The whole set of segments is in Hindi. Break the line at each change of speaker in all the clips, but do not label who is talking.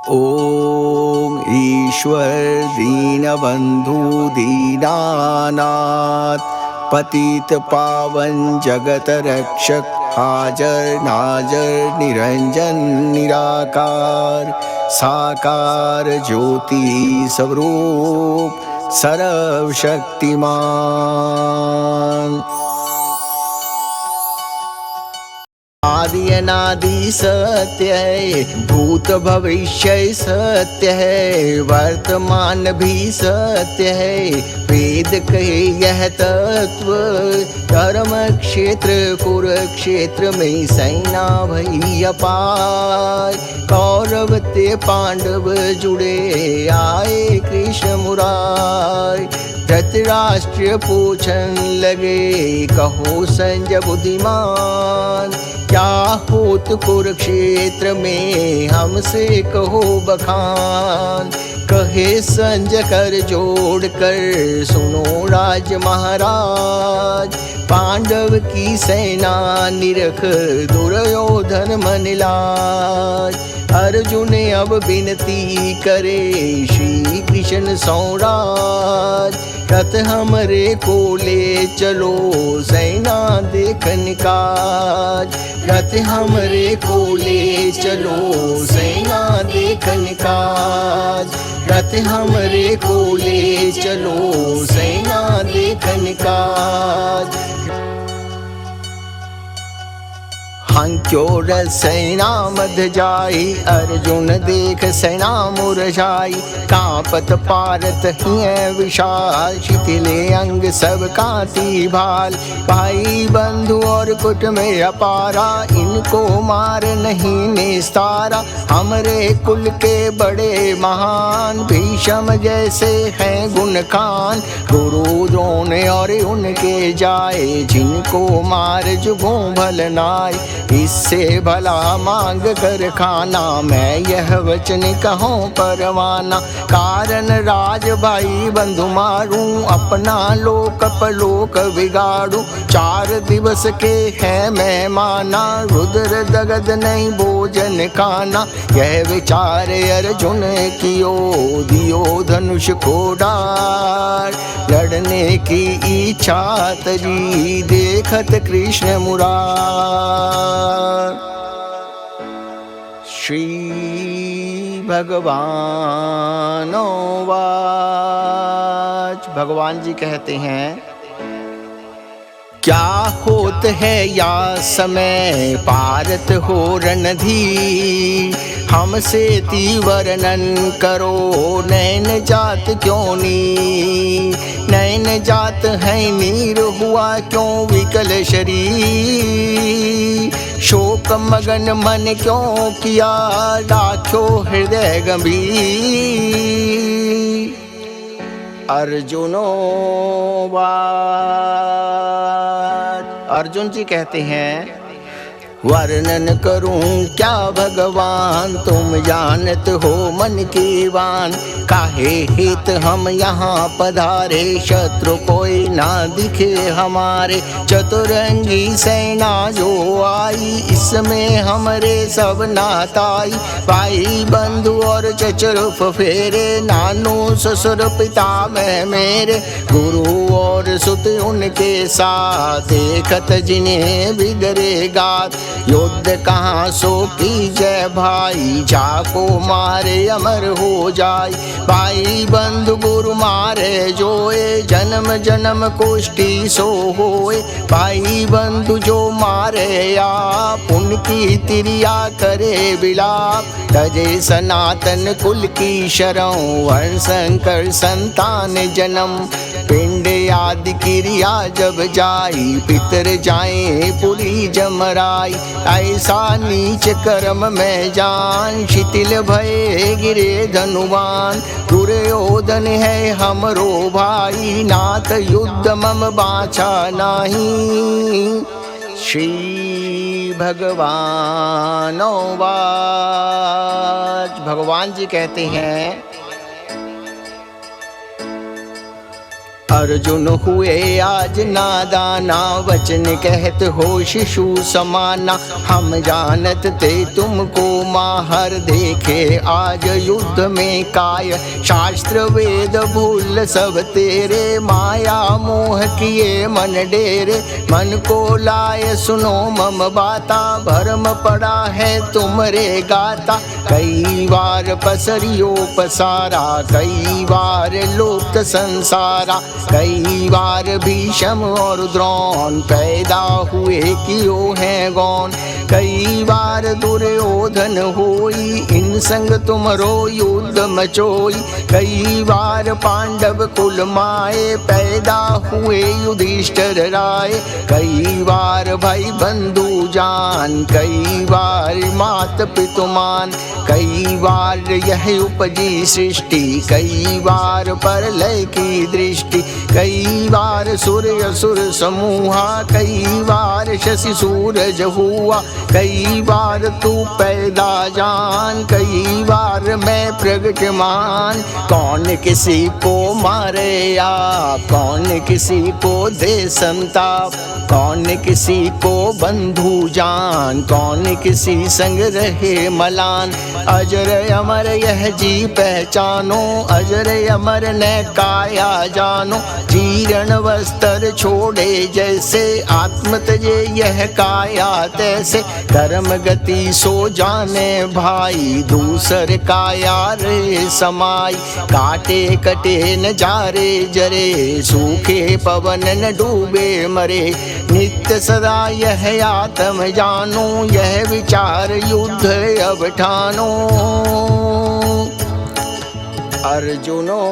ॐ ईश्वर दीनबन्धु दीनानाथ पतित पावन जगत रक्षक हाजर नाजर निरंजन निराकार साकार ज्योति स्वरूप सर्वशक्तिमान आदि अनादि सत्य है, भूत भविष्य सत्य है, वर्तमान भी सत्य है। वेद कहे यह तत्व, कर्म क्षेत्र कुरुक्षेत्र में सेना भई अपार। कौरव ते पांडव जुड़े आए कृष्ण मुरार। धृतराष्ट्र पूछन लगे कहो संजय बुद्धिमान, क्या होत कुरुक्षेत्र में हमसे कहो बखान। कहे संजय कर जोड़ कर सुनो राज महाराज, पांडव की सेना निरख दुर्योधन मन लाज। अर्जुन अब विनती करे श्री कृष्ण सौराज, रथ हमरे को ले चलो सेना देखन काज। रथ हमरे को ले चलो सेना देखन काज। रथ हमरे को ले चलो सेना देखन काज। हंक्योर सेना मध जाई, अर्जुन देख सेना मुरझाई। कांपत पारत हिय विशाल, शिथिले अंग सब कांति भाल। भाई बंधु और कुट में अपारा, इनको मार नहीं निस्तारा। हमरे कुल के बड़े महान, भीष्म जैसे हैं गुणखान। गुरु द्रोण और उनके जाए, जिनको मार जुगों भल नाय। इससे भला मांग कर खाना, मैं यह वचन कहूँ परवाना। कारण राज भाई बंधु मारूं, अपना लोक अपलोक बिगाड़ूं। 4 दिवस के हैं मेहमाना, रुद्र दगद नहीं भोजन खाना। यह विचार अर्जुन कियो, दियो धनुष को डार। लड़ने की इच्छा तजी, देखत कृष्ण मुरार। श्री भगवानोवाच। भगवान जी कहते हैं, क्या होत है या समय पारत हो रणधीर। हमसे ती वर्णन करो नैन जात क्यों नीर। नैन जात है नीर हुआ क्यों विकल शरीर। शोक मगन मन क्यों किया राख्यो हृदय गंभीर। अर्जुनोवाच। अर्जुन जी कहते हैं, वर्णन करूं क्या भगवान, तुम जानत हो मन की बान। काहे हित हम यहाँ पधारे, शत्रु कोई ना दिखे हमारे। चतुरंगी सेना जो आई, इसमें हमरे सब नाताई। भाई बंधु और चचुरुफ फेरे, नानू ससुर पिता में मेरे। गुरु और सुत उनके साथ, देखत जिन्हें बिगड़े गात। युद्ध कहाँ सो की जय भाई, जाको मारे अमर हो जाय। भाई बंधु गुरु मारे जोए, जन्म जन्म कुष्टि सो होए। भाई बंधु जो मारे आप, उनकी तिरिया करे विलाप। तजे सनातन कुल की शरण, वर्ण शंकर संतान जन्म। पिंड आदि क्रिया जब जाई, पितर जाए पुरी जमराई। ऐसा नीच कर्म में जान, शिथिल भये गिरे धनुवान। दुर्योधन है हमरो भाई, नाथ युद्ध मम बाछा नाही। श्री भगवानोवाच। भगवान जी कहते हैं, अर्जुन हुए आज नादाना, वचन कहत हो शिशु समाना। हम जानत थे तुमको माहर, देखे आज युद्ध में काय। शास्त्र वेद भूल सब तेरे, माया मोह किए मन डेरे। मन को लाए सुनो मम बाता, भरम पड़ा है तुमरे गाता। कई बार पसरियो पसारा, कई बार लोक संसारा। कई बार भीष्म और द्रोण, पैदा हुए क्यों है गौन। कई बार दुर्योधन होई, इन संग तुमरो युद्ध मचोई। कई बार पांडव कुल माए, पैदा हुए युधिष्ठिर राय। कई बार भाई बंधु जान, कई बार मात पितुमान। कई बार यह उपजी सृष्टि, कई बार प्रलय की दृष्टि। कई बार सूर्य असुर समूहा, कई बार शशि सूरज हुआ। कई बार तू पैदा जान, कई बार मैं प्रगटमान। कौन किसी को मारे आप, कौन किसी को दे संताप। कौन किसी को बंधु जान, कौन किसी संग रहे मलान। अजर अमर यह जी पहचानो, अजर अमर न काया जानो। जीर्ण वस्त्र छोड़े जैसे, आत्म तजे यह काया तैसे। कर्म गति सो जाने भाई, दूसर काया रे समाई। काटे कटे न जारे जरे, सूखे पवन न डूबे मरे। नित्य सदा यह आत्म जानो, यह विचार युद्ध अब ठानो। अर्जुनो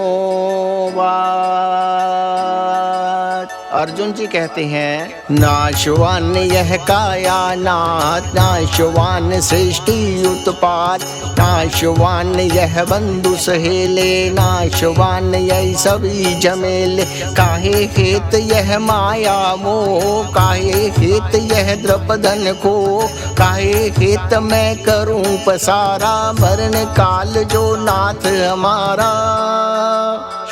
वाच। अर्जुन जी कहते हैं, नाशवान यह काया नाथ, नाशवान सृष्टि उत्पात। नाशवान यह बंधु सहेले, नाशवान यह सभी झमेले। काहे हेत यह माया मोह, काहे हेत यह द्रपदन को। काहे हेत मैं करूं पसारा, मरण काल जो नाथ हमारा।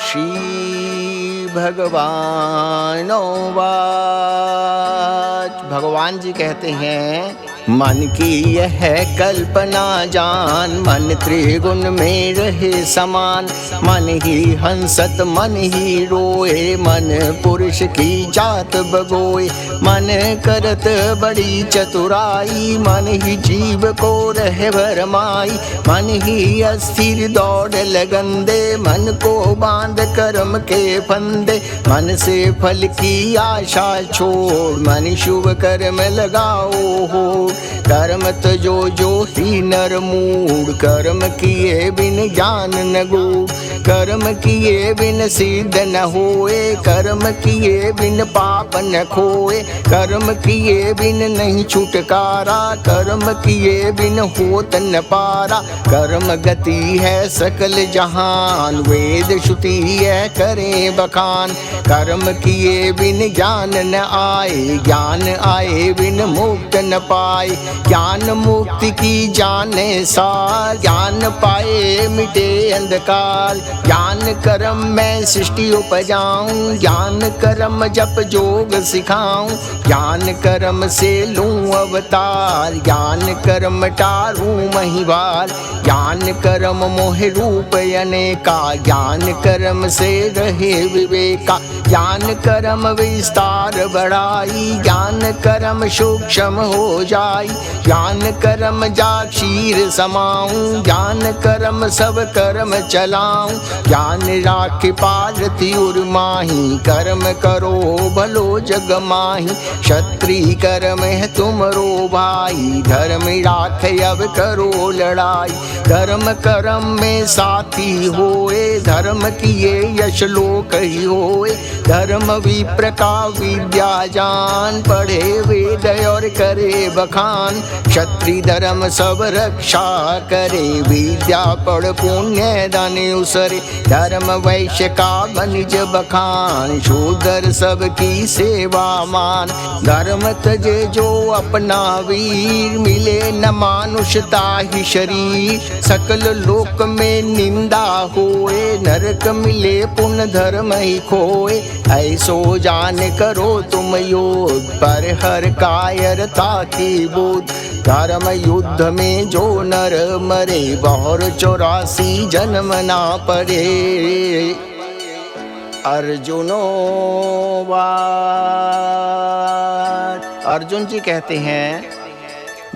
श्री भगवानो वाच। भगवान जी कहते हैं, मन की यह कल्पना जान, मन त्रिगुण में रहे समान। मन ही हंसत मन ही रोए, मन पुरुष की जात बगोए। मन करत बड़ी चतुराई, मन ही जीव को रहे भरमाई। मन ही अस्थिर दौड़ लगन दे, मन को बांध कर्म के फंदे। मन से फल की आशा छोड़, मन शुभ कर्म लगाओ हो। कर्म तजो जो ही नर मूढ़, कर्म किए बिन ज्ञान न गूढ़। कर्म किए बिन सिद्ध न होए, कर्म किए बिन पाप न खोए। कर्म किए बिन नहीं छुटकारा, कर्म किए बिन होत न पारा। कर्म गति है सकल जहान, वेद श्रुति है करें बखान। कर्म किए बिन ज्ञान न आए, ज्ञान आए बिन मुक्त न पाए। ज्ञान मुक्ति की जाने सार, ज्ञान पाए मिटे अंधकार। ज्ञान कर्म मैं सृष्टि उपजाऊं, ज्ञान कर्म जप जोग सिखाऊं। ज्ञान कर्म से लूं अवतार, ज्ञान कर्म टारूं महिवाल। ज्ञान कर्म मोह रूप अनेका, ज्ञान कर्म से रहे विवेका। ज्ञान कर्म विस्तार बढ़ाई, ज्ञान कर्म सूक्ष्म हो जाई। ज्ञान कर्म जा क्षीर समाऊं, ज्ञान कर्म सब कर्म चलाऊं। ज्ञान राख पारती उर्माही, कर्म करो भलो जग माही। क्षत्रिय कर्म है तुमरो भाई, धर्म राख अब करो लड़ाई। धर्म कर्म में साथी होए, धर्म किए यश लोक ही होए। धर्म विप्र का विद्या जान, पढ़े वेद और करे बखान। क्षत्रिय धर्म सब रक्षा करे, विद्या पढ़ पुण्य दान उस करे, धर्म वैश्य का वनिज बखान, शूद्र सबकी सेवा मान। धर्म तजे जो अपना वीर, मिले न मानुषता ही शरीर। सकल लोक में निंदा होए, नरक मिले पुण्य धर्म ही खोए। ऐसो जान करो तुम योग, पर हर कायरता की बोध। धर्म युद्ध में जो नर मरे, बहुर 84 जन्म ना पड़े। अर्जुनों अर्जुन जी कहते हैं,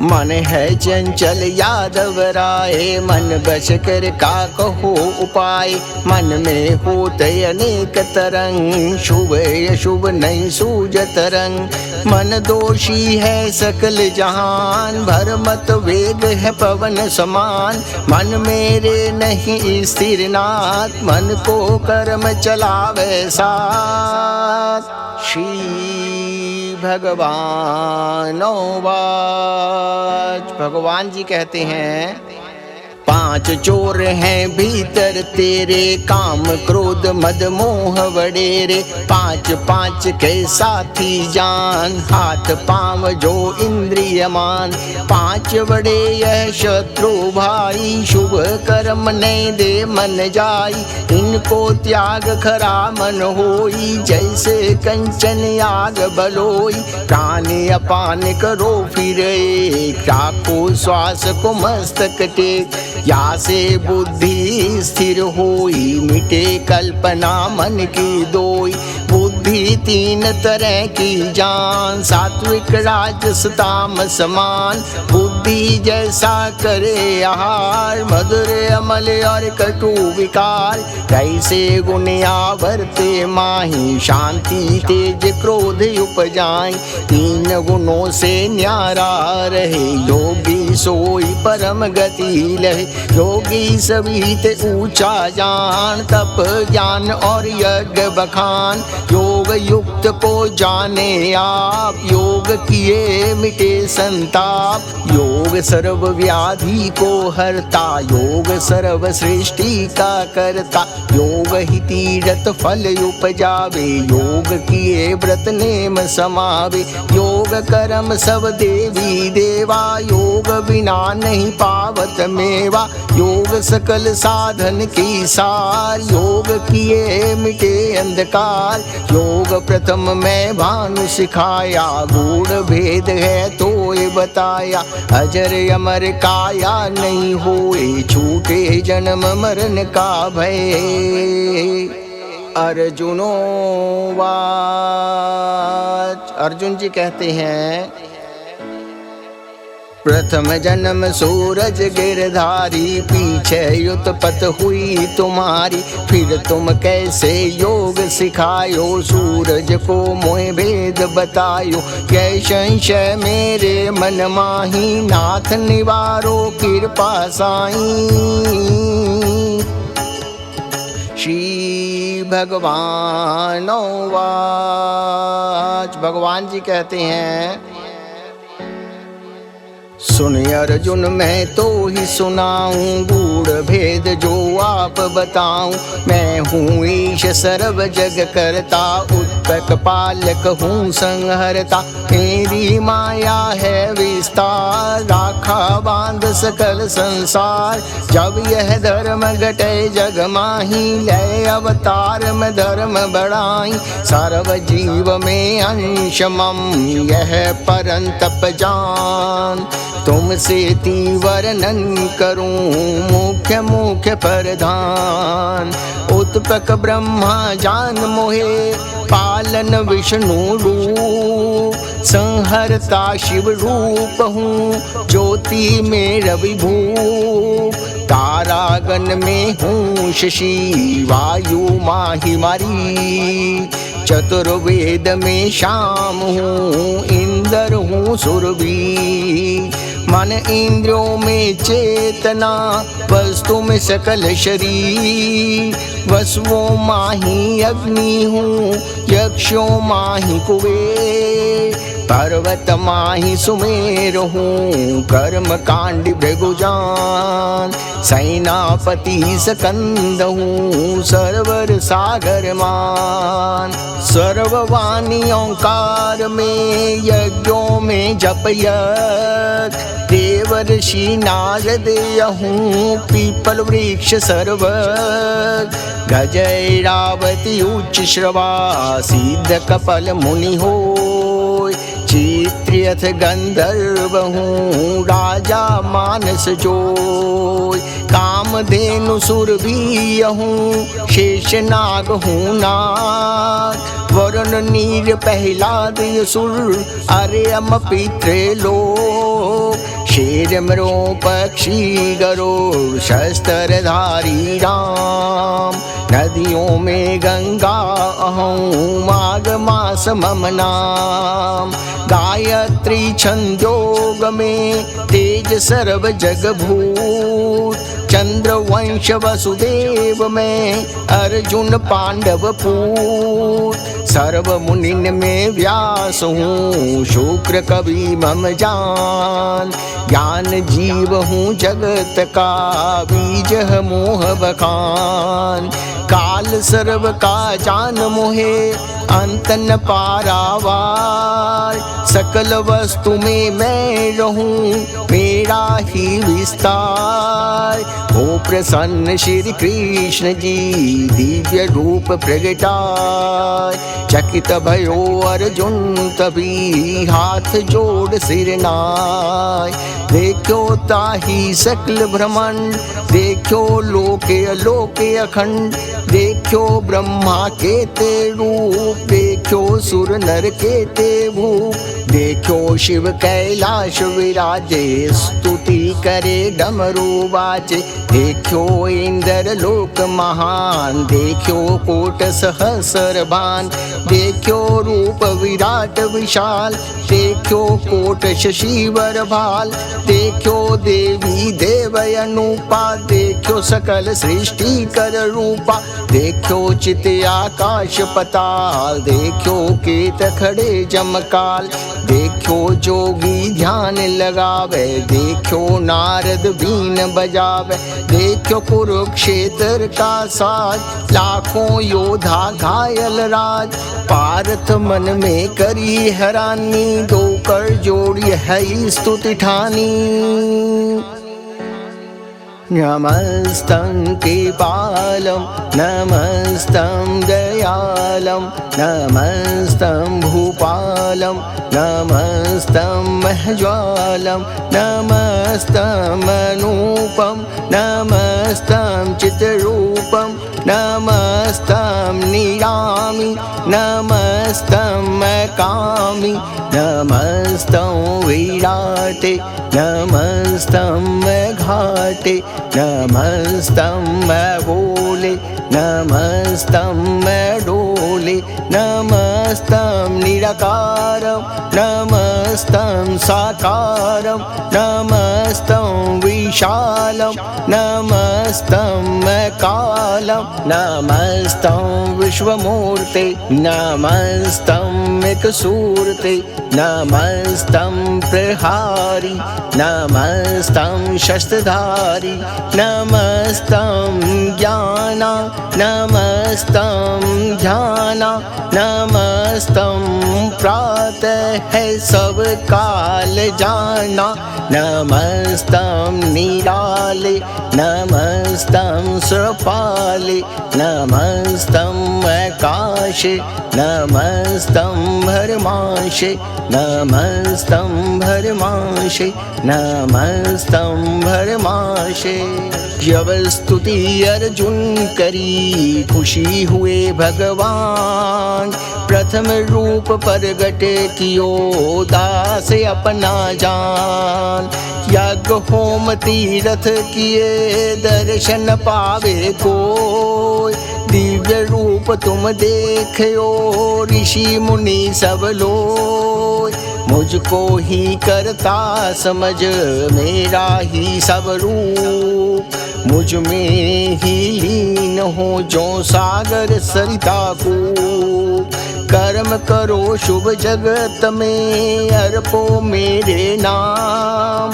मन है चंचल यादव राय, मन बस कर का कहो उपाय। मन में होते अनेक तरंग, शुभ अशुभ नहीं सूझत रंग। मन दोषी है सकल जहान, भरमत वेग है पवन समान। मन मेरे नहीं स्थिर नाथ, मन को कर्म चलावे साथ। श्री भगवानों वाच। भगवान जी कहते हैं, 5 चोर हैं भीतर तेरे, काम क्रोध मद मोह वडेरे। 5 के साथी जान, हाथ पांव जो इंद्रियमान। 5 बड़े यह शत्रु भाई, शुभ कर्म नहीं दे मन जाई। इनको त्याग खरा मन होई, जैसे कंचन आग बलोई। प्राण अपान करो फिर एक, राखो श्वास को मस्तक टेक। या से बुद्धि स्थिर होई, मिटे कल्पना मन की दोई। बुद्धि 3 तरह की जान, सात्विक राजस तामस मान। बुद्धि जैसा करे आहार, मधुर अमल और कटु विकार। कैसे गुण आवरते माही, शांति तेज क्रोध उपजाई। 3 गुणों से न्यारा रहे, योगी सोई परम गति लहे। योगी सभी ते ऊंचा जान, तप ज्ञान और यज्ञ बखान। योग युक्त को जाने आप, योग किए मिटे संताप। योग सर्व व्याधि को हरता, योग सर्व सृष्टि का करता। योग ही तीरथ फल उपजावे, योग किए व्रत नेम समावे। योग कर्म सब देवी देवा, योग बिना नहीं पावत मेवा। योग सकल साधन की सार, योग किए मिटे अंधकार। योग प्रथम में भानु सिखाया, गूढ़ भेद है तो ये बताया। अजर अमर काया नहीं होए, छूटे जन्म मरण का भय। अर्जुनों वाच। अर्जुन जी कहते हैं, प्रथम जन्म सूरज गिरधारी, पीछे युतपत हुई तुम्हारी। फिर तुम कैसे योग सिखायो, सूरज को मोह भेद बतायो। कै संशय मेरे मन माही, नाथ निवारो कृपा साई। श्री भगवानों वाच। भगवान जी कहते हैं, सुन अर्जुन मैं तो ही सुनाऊं, गूढ़ भेद जो आप बताऊं। मैं हूँ ईश सर्व जग करता, उत्तक पालक हूँ संहरता। मेरी माया है विस्तार, राखा बांध सकल संसार। जब यह धर्म घटे जग माही, लय अवतार में धर्म बढ़ाई। सर्व जीव में अंश मम, यह परंतप जान। तुमसे वर्णन करूं मुख्य मुख्य प्रधान। उत्पक ब्रह्मा जान मोहे, पालन विष्णु रूप। संहरता शिव रूप हूँ, ज्योति में रवि भूप। तारागण में हूँ शशि, वायु माही मारी। चतुर्वेद में शाम हूँ, इंद्र हूँ सुरभि। मन इंद्रियों में चेतना, वस्तु में सकल शरीर। वसुओं माही अग्नि हूँ, यक्षों माही कुबेर। पर्वत माही सुमेर हूँ, कर्म कांड भृगुजान। सेनापति सकंद हूँ, सरवर सागर मान। सर्ववाणी ओंकार में, यज्ञों में जपयत। देवर्षि नारद हूँ, पीपल वृक्ष सर्वत। गजय रावती उच्च श्रवा, सिद्ध कपल मुनि होय। चित्रयथ गंधर्व हूँ, राजा मानस जोय। कामधेनु सुरभि हूँ, शेषनाग हूँ नाग। वरुण नीर प्रहलाद असुर, अर्यम पितृलोक। शेर मृो पक्षी गरुड़, शस्त्रधारी राम। नदियों में गंगा अहूँ, माघ मास मम नाम। गायत्री छंदोग में, तेज सर्व जग भूत। चंद्रवंश वसुदेव में, अर्जुन पांडव पूत। सर्व मुनिन में व्यास हूँ, शुक्र कवि मम जान। ज्ञान जीव हूँ जगत का, बीज मोह बखान। काल सर्व का जान मोहे, अंत न पारावार। सकल वस्तु में मैं रहूं, मेरा ही विस्तार। हो प्रसन्न श्री कृष्ण जी, दिव्य रूप प्रगटाय। चकित भयो अर्जुन तभी, हाथ जोड़ सिर नाय। देखो ताही सकल ब्रह्मांड, देखो लोके अलोके अखंड। देखो ब्रह्मा के ते रूप, देखो सुर नर के ते भूप। देखो शिव कैलाश विराजे, स्तुति करे डमरू बाजे। देखो इंद्र लोक महान, देखो कोट सहस्र बान। देखो रूप विराट विशाल, देखो कोट शशिवर भाल। देखो देवी देव अनुपा, देखो सकल सृष्टि कर रूपा। देखो चित आकाश पताल, देखो केत खड़े जमकाल। देखो जोगी ध्यान लगावे, देखो नारद बीन बजावे। देखो कुरुक्षेत्र का साज, लाखों योद्धा घायल राज। पार्थ मन में करी हैरानी, दो कर जोड़ी है स्तुति ठानी। नमस्तं कृपालं, नमस्तं दयालं। नमस्तं भूपालं, नमस्तं महज्वालं। नमस्तं अनूपं, नमस्तं चित्रूपं। नमस्तं निरामि, नमस्तं कामि। नमस्तं विराटे, नमस्तं घाटे। नमस्तं बोले, नमस्तं डोले। नमस्तं निराकारं, नमस्तं साकारं। नमस्तं विशालं, नमस्तं कालं। नमस्तं विश्वमूर्ते, नमस्तं एकसूर्ते। नमस्तं प्रहारी, नमस्तं शस्त्रधारी। नमस्तं ज्ञाना, नमस्तं ध्याना। नमस्तं प्रातः है सब काल जाना। नमस्तं निराले, नमस्तं सुरपाले। नमस्तं आकाशे, नमस्तं भरमाशे। नमस्तं भरमाशे, नमस्तं भरमाशे। जब स्तुति अर्जुन करी, खुशी हुए भगवान। प्रथम रूप प्रगट कियो, दास अपना जान। यज्ञ होम तीरथ किए, दर्शन पावे कोय। दिव्य रूप तुम देखो, ऋषि मुनि सब लोय। मुझको ही करता समझ, मेरा ही सब रूप। मुझ में ही लीन हो, जो सागर सरिता को। कर्म करो शुभ जगत में, अर्पो मेरे नाम।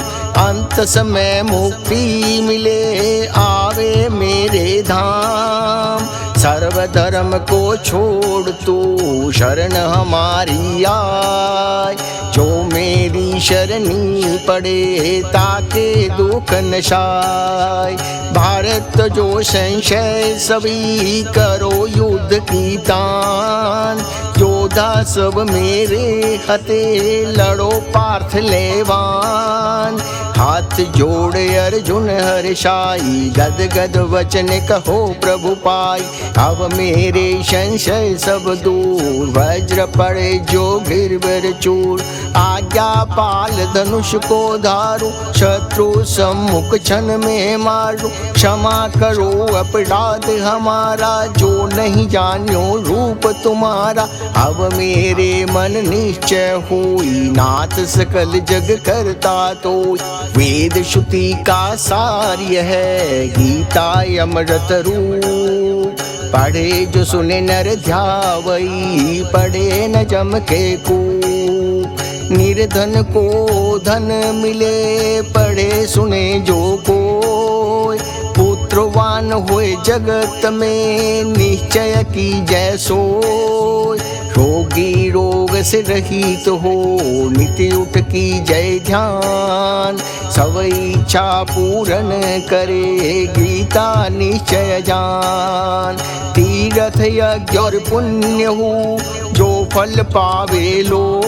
अंत समय मुक्ति मिले, आवे मेरे धाम। सर्व धर्म को छोड़ तू शरण हमारी आय। जो मेरी शरणी पड़े ताके दुख नशाय। भारत जो संशय सभी करो युद्ध की तान। योद्धा सब मेरे हते लड़ो पार्थ लेवान। हाथ जोड़े अर्जुन हर्षाई, गद गद वचन कहो प्रभु पाई। अब मेरे संशय सब दूर, वज्र पड़े जो गिरवर चूर। आज्ञा पाल धनुष को धारू, शत्रु सम्मुख क्षण में मारू। क्षमा करो अपराध हमारा, जो नहीं जान्यो रूप तुम्हारा। अब मेरे मन निश्चय होई, नाथ सकल जग करता तो। वेद श्रुति का सार्य है, गीता अमृत रूप। पढ़े जो सुने नर ध्यावई, पढ़े न जम के कूप। निर्धन को धन मिले, पढ़े सुने जो कोय। पुत्रवान होए जगत में, निश्चय की जय सोय। रोगी रोग से रहित हो, नित्य उठ की जय ध्यान। सब इच्छा पूर्ण करे, गीता निश्चय जान। तीर्थ यज्ञ और पुण्य हो, जो फल पावे लो।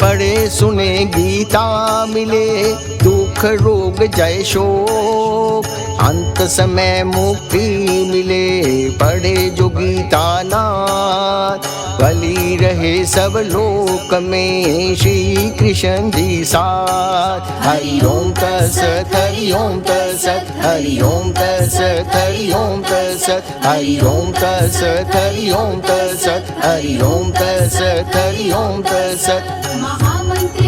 पढ़े सुने गीता मिले, दुख रोग जय शोक। अंत समय मुक्ति मिले, पढ़े जो गीता नाथ। भली रहे सब लोक में, श्री कृष्ण जी साथ। हरि ओम तत्सत, हरि ओम तत्सत, हरि ओम तत्सत, हरि ओम तत्सत, हरि ओम तत्सत, हरि ओम तत्सत, हरि ओम तत्सत, हरि ओम तत्सत।
महामंत्री